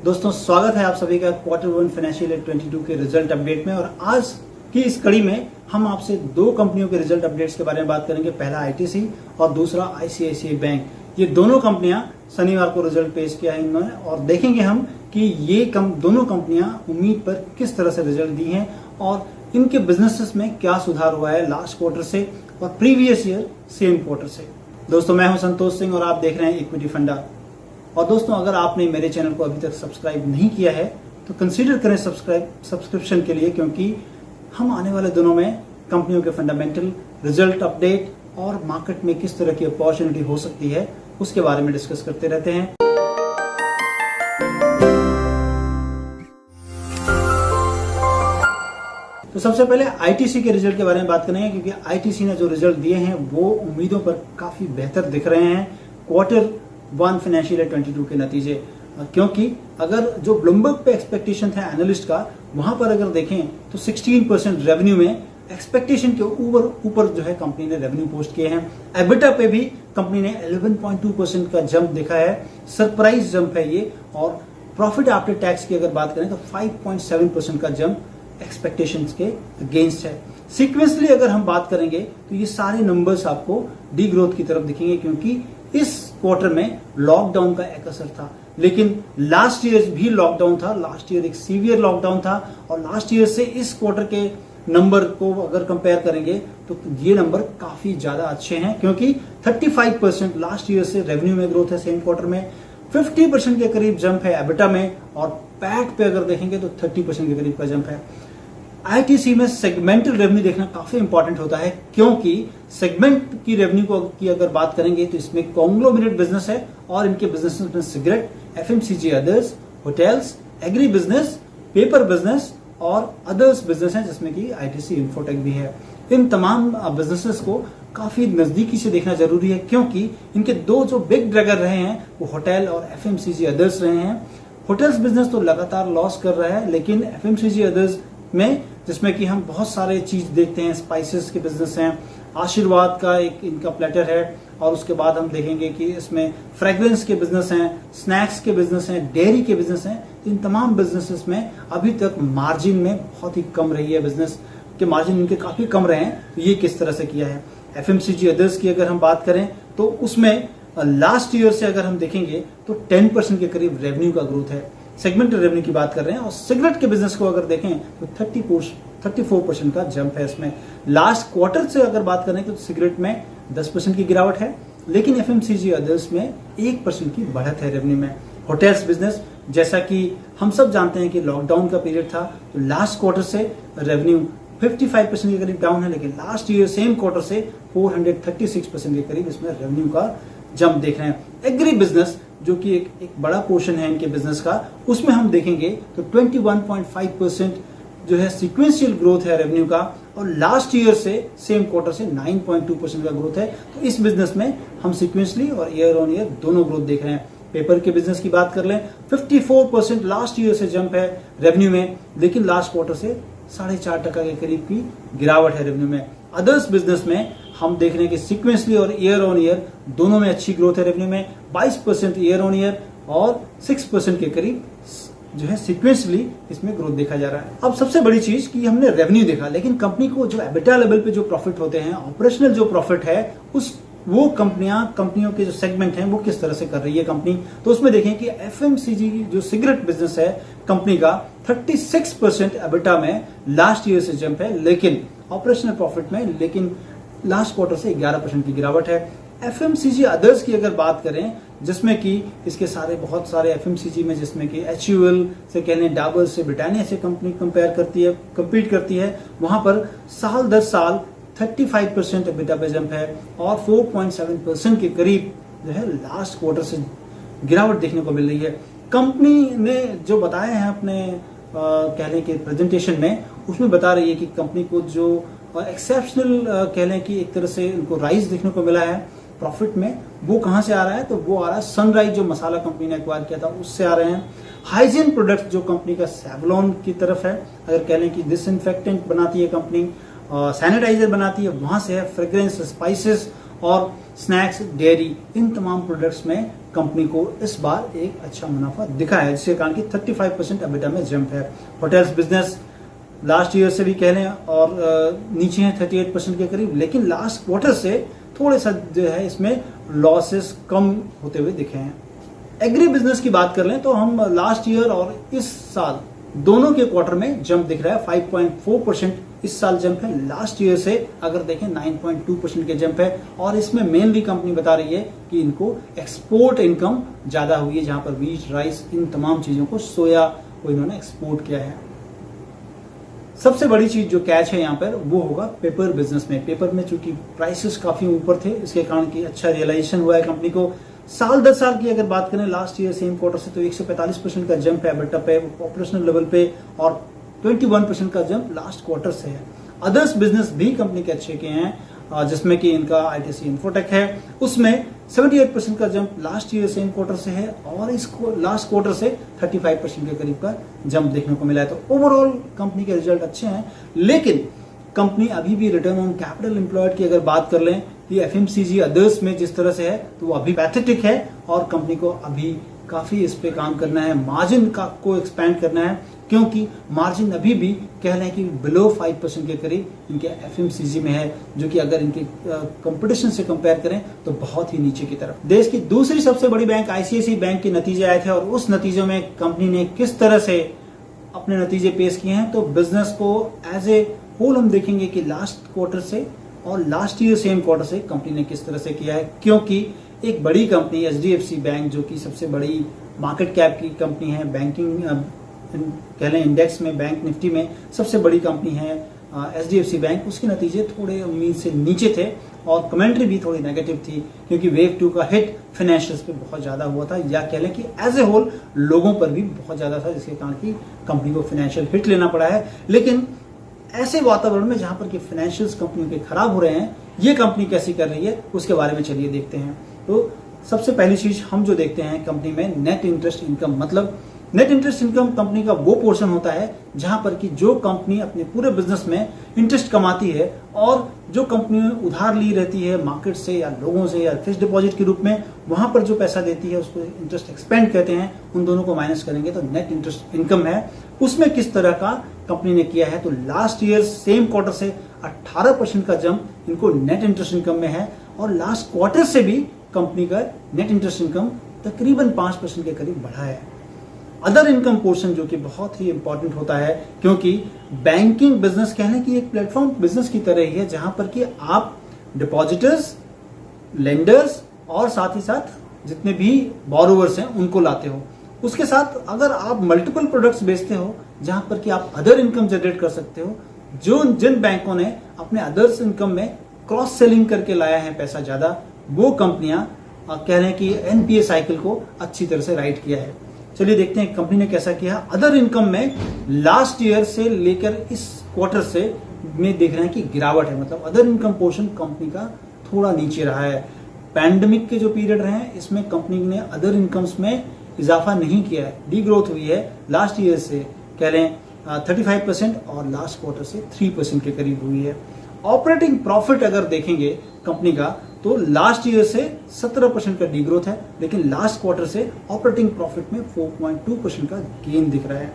दोस्तों स्वागत है आप सभी का क्वार्टर 1 फाइनेंशियल ईयर 22 के रिजल्ट अपडेट में। और आज की इस कड़ी में हम आपसे दो कंपनियों के रिजल्ट अपडेट्स के बारे में बात करेंगे। पहला आईटीसी और दूसरा आईसीआईसीआई बैंक। ये दोनों कंपनियां शनिवार को रिजल्ट पेश किया है इन्होंने, और देखेंगे हम कि ये दोनों कंपनियां उम्मीद पर किस तरह से रिजल्ट दी हैं और इनके बिजनेसेस में क्या सुधार हुआ है लास्ट क्वार्टर से और प्रीवियस ईयर सेम क्वार्टर से। दोस्तों मैं हूं संतोष सिंह और आप देख रहे हैं इक्विटी फंडा। और दोस्तों अगर आपने मेरे चैनल को अभी तक सब्सक्राइब नहीं किया है तो कंसीडर करें सब्सक्रिप्शन के लिए, क्योंकि हम आने वाले दिनों में कंपनियों के फंडामेंटल, रिजल्ट अपडेट और मार्केट में किस तरह की अपॉर्चुनिटी हो सकती है उसके बारे में डिस्कस करते रहते हैं। तो सबसे पहले आईटीसी के रिजल्ट के बारे में बात करेंगे, क्योंकि आईटीसी ने जो रिजल्ट दिए हैं वो उम्मीदों पर काफी बेहतर दिख रहे हैं क्वार्टर 1 फाइनेंशियल ईयर 22 के नतीजे। क्योंकि अगर जो ब्लूमबर्ग पे एक्सपेक्टेशन था एनालिस्ट का, वहां पर अगर देखें तो 16% रेवेन्यू में एक्सपेक्टेशन के ऊपर जो है कंपनी ने रेवेन्यू पोस्ट किए हैं। एबिटा पे भी कंपनी ने 11.2% का जंप देखा है, सरप्राइज जंप है ये। और प्रॉफिट आफ्टर टैक्स की अगर बात करें तो 5.7% का जंप एक्सपेक्टेशंस के अगेंस्ट है। सीक्वेंसली अगर हम बात करेंगे तो ये सारे नंबर्स आपको डी ग्रोथ की तरफ दिखेंगे, क्योंकि इस क्वार्टर में लॉकडाउन का एक असर था, लेकिन लास्ट ईयर भी लॉकडाउन था। लास्ट ईयर एक सीवियर लॉकडाउन था और लास्ट ईयर से इस क्वार्टर के नंबर को अगर कंपेयर करेंगे तो ये नंबर काफी ज्यादा अच्छे हैं, क्योंकि 35% लास्ट ईयर से रेवेन्यू में ग्रोथ है सेम क्वार्टर में, 50% के करीब जंप है एबिटा में, और पैट पे अगर देखेंगे तो 30% के करीब का जंप है। आईटीसी में सेगमेंटल रेवेन्यू देखना काफी इंपॉर्टेंट होता है, क्योंकि सेगमेंट की रेवेन्यू की अगर बात करेंगे तो इसमें कॉन्ग्लोमरेट बिजनेस है और इनके बिजनेस में cigarette, FMCG others, hotels, agri business, paper business और अदर्स बिजनेस है, जिसमें कि आईटीसी इन्फोटेक भी है। इन तमाम बिजनेसेस को काफी नजदीकी से देखना जरूरी है, क्योंकि इनके दो जो बिग ड्रैगर रहे हैं वो होटल और एफएमसीजी अदर्स रहे हैं। होटल्स बिजनेस तो लगातार लॉस कर रहा है, लेकिन एफएमसीजी अदर्स में जिसमें कि हम बहुत सारे चीज देखते हैं, स्पाइसेस के बिजनेस हैं, आशीर्वाद का एक इनका प्लेटर है, और उसके बाद हम देखेंगे कि इसमें फ्रेग्रेंस के बिजनेस हैं, स्नैक्स के बिजनेस हैं, डेयरी के बिजनेस हैं। इन तमाम बिजनेसेस में अभी तक मार्जिन में बहुत ही कम रही है, बिजनेस के मार्जिन इनके काफी कम रहे हैं। तो ये किस तरह से किया है। एफएमसीजी अदर्स की अगर हम बात करें तो उसमें लास्ट ईयर से अगर हम देखेंगे तो 10% के करीब रेवेन्यू का ग्रोथ है। सेगमेंटल रेवेन्यू की बात कर रहे हैं, और सिगरेट के बिजनेस को अगर देखें तो 34% का जंप है इसमें। लास्ट क्वार्टर से अगर बात करें तो सिगरेट में 10% की गिरावट है, लेकिन एफएमसीजी अदर्स में 1% की बढ़त है रेवेन्यू में। होटल्स बिजनेस, जैसा कि हम सब जानते हैं कि लॉकडाउन का पीरियड था, तो लास्ट क्वार्टर से रेवेन्यू 55% के करीब डाउन है, लेकिन लास्ट ईयर सेम क्वार्टर से 436% के करीब इसमें रेवेन्यू का जंप देख रहे हैं। एग्री बिजनेस जो कि एक बड़ा पोर्शन है इनके बिजनेस का, उसमें हम देखेंगे तो 21.5% जो है सीक्वेंशियल ग्रोथ है रेवेन्यू का, और लास्ट ईयर से सेम क्वार्टर से 9.2% का ग्रोथ है। तो इस बिजनेस में हम सीक्वेंशली और ईयर ऑन ईयर दोनों ग्रोथ देख रहे हैं। पेपर के बिजनेस की बात कर लें, 54% लास्ट ईयर से जंप है रेवेन्यू में, लेकिन लास्ट क्वार्टर से 4.5% के करीब की गिरावट है रेवेन्यू में। अदर्स बिजनेस में हम देख रहे हैं कि सीक्वेंसली और ईयर ऑन ईयर दोनों में अच्छी ग्रोथ है रेवेन्यू में, 22% ईयर ऑन ईयर और 6% के करीब जो है सीक्वेंसली इसमें ग्रोथ देखा जा रहा है। अब सबसे बड़ी चीज कि हमने रेवेन्यू देखा, लेकिन कंपनी को जो एबिटा लेवल पे जो प्रॉफिट होते हैं, ऑपरेशनल जो प्रॉफिट है, वो कंपनियों के जो सेगमेंट हैं वो किस तरह से कर रही है कंपनी। तो उसमें देखें कि एफएमसीजी जो सिगरेट बिजनेस है कंपनी का 36% एबिटा में लास्ट ईयर से जंप है, लेकिन ऑपरेशनल प्रॉफिट में लेकिन लास्ट क्वार्टर से 11% की गिरावट है। एफएमसीजी अदर्स की अगर बात करें, जिसमें कि इसके बहुत सारे एफएमसीजी में, जिसमें कि एचयूएल से कह लें, डाबर से, ब्रिटानिया से कंपनी कम्पीट करती है, वहां पर साल दर साल 35% एबिटा पे जंप है और 4.7% के करीब जो है लास्ट क्वार्टर से गिरावट देखने को मिल रही है। कंपनी ने जो बताया है अपने कह लें कि प्रेजेंटेशन में, उसमें बता रही है कि कंपनी को जो एक्सेप्शनल कह लें कि एक तरह से उनको राइज देखने को मिला है प्रॉफिट में, वो कहां से आ रहा है, तो वो आ रहा है सनराइज जो मसाला कंपनी ने एक्वायर किया था उससे आ रहे हैं। हाइजीन प्रोडक्ट जो कंपनी का सेवलॉन की तरफ है, अगर कह लें कि डिसइंफेक्टेंट बनाती है कंपनी, सैनिटाइजर बनाती है, वहां से है। फ्रेग्रेंस, स्पाइसेस और स्नैक्स, डेयरी, इन तमाम प्रोडक्ट्स में कंपनी को इस बार एक अच्छा मुनाफा दिखा है, जिसके कारण की 35% EBITDA में जंप है। होटल्स बिजनेस लास्ट ईयर से भी कह लें और नीचे है 38% के करीब, लेकिन लास्ट क्वार्टर से थोड़े सा जो है इसमें लॉसेस कम होते हुए दिखे हैं। एग्री बिजनेस की बात कर लें तो हम लास्ट ईयर और इस साल दोनों के क्वार्टर में जंप दिख रहा है। 5.4% इस साल जंप है, लास्ट ईयर से अगर देखें 9.2% के जंप है। और इसमें मेनली कंपनी बता रही है कि इनको एक्सपोर्ट इनकम ज्यादा हुई है, जहां पर वीट, राइस, इन तमाम चीजों को, सोया को इन्होंने एक्सपोर्ट किया है। सबसे बड़ी चीज जो कैच है यहाँ पर वो होगा पेपर बिजनेस में। पेपर में चूंकि प्राइसेस काफी ऊपर थे, इसके कारण की अच्छा रियलाइजेशन हुआ है कंपनी को। साल दर साल की अगर बात करें लास्ट ईयर सेम क्वार्टर से तो 145% का जंप है EBITDA पे, ऑपरेशनल लेवल पे, और 21% का जंप लास्ट क्वार्टर से है। अदर्स बिजनेस भी कंपनी के अच्छे के हैं, जिसमें कि इनका ITC इन्फोटेक है, उसमें 78% का jump last year same quarter से है और इसको लास्ट क्वार्टर से 35% के करीब का जंप देखने को मिला है। तो ओवरऑल कंपनी के रिजल्ट अच्छे हैं, लेकिन कंपनी अभी भी रिटर्न ऑन कैपिटल एम्प्लॉयड की अगर बात कर लें, ये FMCG अदर्स में जिस तरह से है तो वो अभी पैथेटिक है और कंपनी को अभी काफी इस पे काम करना है, मार्जिन को एक्सपैंड करना है, क्योंकि मार्जिन अभी भी कह रहे हैं कि बिलो 5% के करीब इनके FMCG में है, जो कि अगर इनके कंपटीशन से कंपेयर करें तो बहुत ही नीचे की तरफ। देश की दूसरी सबसे बड़ी बैंक ICICI बैंक के नतीजे आए थे और उस नतीजों में कंपनी ने किस तरह से अपने नतीजे पेश किए हैं। तो बिजनेस को एज ए होल हम देखेंगे कि लास्ट क्वार्टर से और लास्ट ईयर सेम क्वार्टर से कंपनी ने किस तरह से किया है, क्योंकि एक बड़ी कंपनी HDFC बैंक, जो कि सबसे बड़ी मार्केट कैप की कंपनी है, बैंकिंग कह लें इंडेक्स में, बैंक निफ्टी में सबसे बड़ी कंपनी है HDFC बैंक, उसके नतीजे थोड़े उम्मीद से नीचे थे और कमेंट्री भी थोड़ी नेगेटिव थी, क्योंकि वेव 2 का हिट फाइनेंशियल्स पे बहुत ज्यादा हुआ था, या कह लें कि एज ए होल लोगों पर भी बहुत ज्यादा था, जिसके कारण की कंपनी को फाइनेंशियल हिट लेना पड़ा है। लेकिन ऐसे वातावरण में जहां पर कि फाइनेंशियल्स कंपनियों के खराब हो रहे हैं, ये कंपनी कैसी कर रही है उसके बारे में चलिए देखते हैं। तो सबसे पहली चीज हम जो देखते हैं कंपनी में नेट इंटरेस्ट इनकम, मतलब नेट इंटरेस्ट इनकम कंपनी का वो पोर्शन होता है जहां पर कि जो कंपनी अपने पूरे बिजनेस में इंटरेस्ट कमाती है और जो कंपनी उधार ली रहती है मार्केट से या लोगों से या फिक्स्ड डिपॉजिट के रूप में, वहां पर जो पैसा देती है उसको इंटरेस्ट एक्सपेंड कहते हैं। उन दोनों को माइनस करेंगे तो नेट इंटरेस्ट इनकम है। उसमें किस तरह का कंपनी ने किया है, तो लास्ट ईयर सेम क्वार्टर से 18% का जंप इनको नेट इंटरेस्ट इनकम में है और लास्ट क्वार्टर से भी कंपनी का नेट इंटरेस्ट इनकम तकरीबन 5% के करीब बढ़ा है। अदर इनकम पोर्शन जो कि बहुत ही इंपॉर्टेंट होता है, क्योंकि बैंकिंग बिजनेस कहने की एक प्लेटफॉर्म बिजनेस की तरह ही है, जहां पर कि आप डिपॉजिटर्स, लेंडर्स और साथ ही साथ जितने भी बोरोवर्स हैं उनको लाते हो। उसके साथ अगर आप मल्टीपल प्रोडक्ट्स बेचते हो जहां पर कि आप अदर इनकम जनरेट कर सकते हो, जो जिन बैंकों ने अपने अदर्स इनकम में क्रॉस सेलिंग करके लाया है पैसा ज्यादा, वो कंपनियां कह रहे हैं कि NPA साइकिल को अच्छी तरह से राइट किया है। चलिए देखते हैं कंपनी ने कैसा किया। अदर इनकम में लास्ट ईयर से लेकर इस क्वार्टर से में देख रहे हैं कि गिरावट है, मतलब अदर इनकम पोर्शन कंपनी का थोड़ा नीचे रहा है। पैंडेमिक के जो पीरियड रहे हैं इसमें कंपनी ने अदर इनकम्स में इजाफा नहीं किया है, डी ग्रोथ हुई है। लास्ट ईयर से कह रहे हैं 35% और लास्ट क्वार्टर से 3% के करीब हुई है। ऑपरेटिंग प्रॉफिट अगर देखेंगे कंपनी का तो लास्ट ईयर से 17% का डी ग्रोथ है, लेकिन लास्ट क्वार्टर से ऑपरेटिंग प्रॉफिट में 4.2% का गेन दिख रहा है।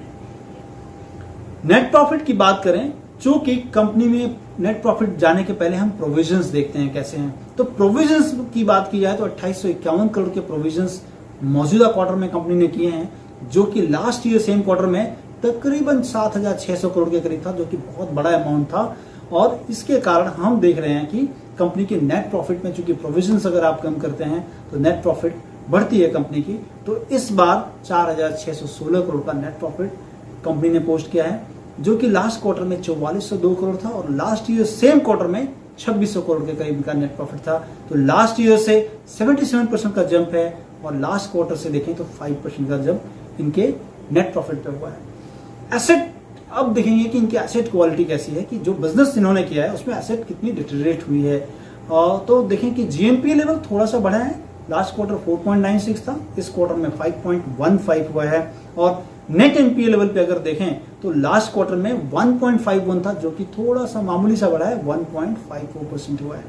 नेट प्रॉफिट की बात करें, चूंकि कंपनी में नेट प्रॉफिट जाने के पहले हम प्रोविजंस देखते हैं कैसे हैं। तो प्रोविजंस की बात की जाए तो 2851 करोड़ के प्रोविजंस मौजूदा क्वार्टर में कंपनी ने किए हैं, जो कि लास्ट ईयर सेम क्वार्टर में तकरीबन 7600 करोड़ के करीब था, जो कि बहुत बड़ा अमाउंट था। और इसके कारण हम देख रहे हैं कि कंपनी के नेट प्रॉफिट में चूंकि प्रोविजंस अगर आप कम करते हैं तो नेट प्रॉफिट बढ़ती है कंपनी की। तो इस बार 4616 करोड़ का नेट प्रॉफिट कंपनी ने पोस्ट किया है, जो कि लास्ट क्वार्टर में 4402 करोड़ था और लास्ट ईयर सेम क्वार्टर में 2600 करोड़ के करीब का नेट प्रॉफिट था। तो लास्ट ईयर से 77% का जंप है और लास्ट क्वार्टर से देखें तो 5% का जंप इनके नेट प्रॉफिट पे हुआ है। एसेट अब देखेंगे कि इनकी एसेट क्वालिटी कैसी है, कि जो बिजनेस इन्होंने किया है उसमें एसेट कितनी डिटेरिएट हुई है। तो देखें कि GNPA लेवल थोड़ा सा बढ़ा है, लास्ट क्वार्टर 4.96 था, इस क्वार्टर में 5.15 हुआ है। और नेट NPA लेवल पे अगर देखें तो लास्ट क्वार्टर में 1.51 था, जो कि थोड़ा सा मामूली सा बढ़ा है, 1.54% हुआ है।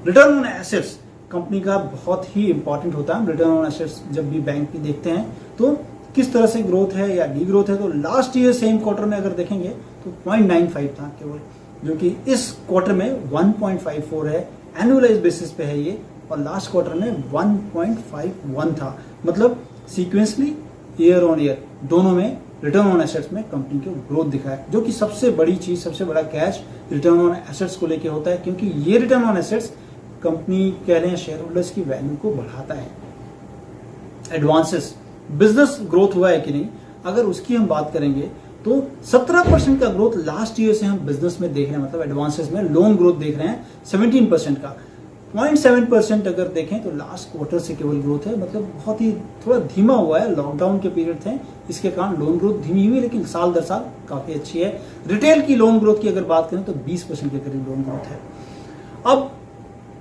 रिटर्न ऑन एसेट्स कंपनी का बहुत ही इंपॉर्टेंट होता है। रिटर्न ऑन एसेट्स जब भी बैंक की देखते हैं तो किस तरह से ग्रोथ है या डी ग्रोथ है, तो लास्ट ईयर सेम क्वार्टर में अगर देखेंगे तो 0.95 था केवल, जो कि इस क्वार्टर में 1.54 है, एनुअलाइज बेसिस पे है ये, और लास्ट क्वार्टर में 1.51 था। मतलब सीक्वेंसली ईयर ऑन ईयर दोनों में रिटर्न ऑन एसेट्स में कंपनी को ग्रोथ दिखा है, जो कि सबसे बड़ी चीज, सबसे बड़ा कैश रिटर्न ऑन एसेट्स को लेके होता है, क्योंकि ये रिटर्न ऑन एसेट्स कंपनी कह लें शेयर होल्डर्स की वैल्यू को बढ़ाता है। एडवांसेस, बिजनेस ग्रोथ हुआ है कि नहीं, अगर उसकी हम बात करेंगे तो 17% का ग्रोथ लास्ट ईयर से हम बिजनेस में देख रहे हैं, मतलब एडवांसेस में लोन ग्रोथ देख रहे हैं 17% का। 0.7% अगर देखें तो लास्ट क्वार्टर से केवल ग्रोथ है, मतलब बहुत ही थोड़ा धीमा हुआ है, लॉकडाउन के पीरियड थे इसके कारण लोन ग्रोथ धीमी हुई, लेकिन साल दर साल काफी अच्छी है। रिटेल की लोन ग्रोथ की अगर बात करें तो 20% के करीब लोन ग्रोथ है। अब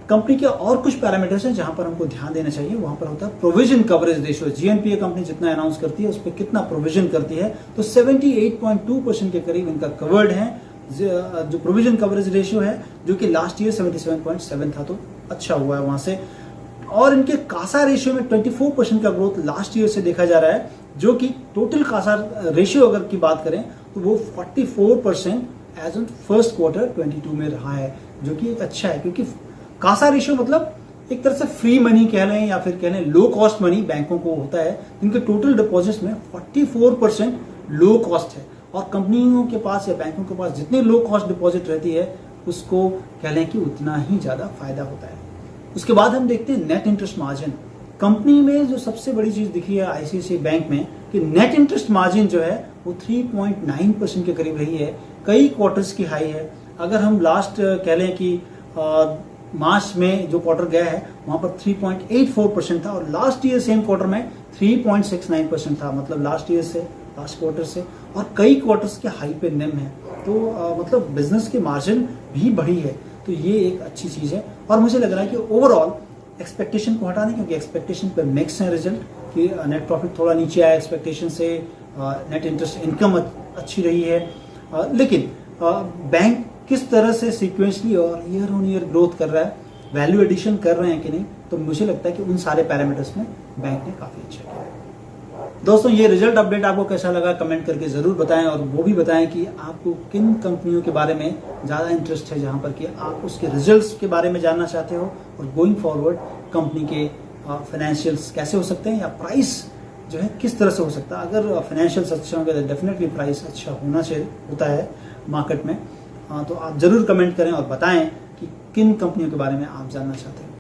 कंपनी के और कुछ पैरामीटर्स हैं जहां पर हमको ध्यान देना चाहिए, वहां पर होता है provision coverage ratio. GNPA company जितना अनाउंस करती है उस पर कितना प्रोविजन करती है, तो 78.2% के करीब इनका कवर्ड है, जो प्रोविजन कवरेज रेशियो है, जो कि लास्ट ईयर 77.7 था, तो अच्छा हुआ है वहां से। और इनके कासा रेशियो में 24% का ग्रोथ लास्ट ईयर से देखा जा रहा है, जो कि टोटल कासा रेशियो अगर की बात करें तो वो 44% एज ऑन फर्स्ट क्वार्टर 22 में रहा है, जो कि एक अच्छा है, क्योंकि कासा रेशियो मतलब एक तरह से फ्री मनी कह लें या फिर कह लें लो कॉस्ट मनी बैंकों को होता है, इनके टोटल डिपॉजिट्स में 44% लो कॉस्ट है, और कंपनियों के पास या बैंकों के पास जितनी लो कॉस्ट डिपॉजिट रहती है उसको कह लें कि उतना ही ज्यादा फायदा होता है। उसके बाद हम देखते हैं नेट इंटरेस्ट मार्जिन। कंपनी में जो सबसे बड़ी चीज दिखी है आईसीआईसीआई बैंक में कि नेट इंटरेस्ट मार्जिन जो है वो 3.9% के करीब रही है, कई क्वार्टर्स की हाई है। अगर हम लास्ट कह लें कि मार्च में जो क्वार्टर गया है वहां पर 3.84% था, और लास्ट ईयर सेम क्वार्टर में 3.69% था, मतलब लास्ट ईयर से लास्ट क्वार्टर से, और कई क्वार्टर्स के हाई पे निम है, तो मतलब बिजनेस की मार्जिन भी बढ़ी है, तो ये एक अच्छी चीज है। और मुझे लग रहा है कि ओवरऑल एक्सपेक्टेशन को हटा दें, क्योंकि एक्सपेक्टेशन पे मिक्स है रिजल्ट, कि नेट प्रॉफिट थोड़ा नीचे आया एक्सपेक्टेशन से, नेट इंटरेस्ट इनकम अच्छी रही है, लेकिन बैंक किस तरह से सीक्वेंसली और ईयर ऑन ईयर ग्रोथ कर रहा है, वैल्यू एडिशन कर रहे हैं कि नहीं, तो मुझे लगता है कि उन सारे पैरामीटर्स में बैंक ने काफी अच्छा किया है। दोस्तों, ये रिजल्ट अपडेट आपको कैसा लगा कमेंट करके जरूर बताएं, और वो भी बताएं कि आपको किन कंपनियों के बारे में ज्यादा इंटरेस्ट है, जहां पर कि आप उसके रिजल्ट्स के बारे में जानना चाहते हो, और गोइंग फॉरवर्ड कंपनी के फाइनेंशियल्स कैसे हो सकते हैं, या प्राइस जो है किस तरह से हो सकता है। अगर फाइनेंशियल्स अच्छे होंगे तो डेफिनेटली प्राइस अच्छा होना चाहिए होता है मार्केट में। तो आप जरूर कमेंट करें और बताएं कि किन कंपनियों के बारे में आप जानना चाहते हैं।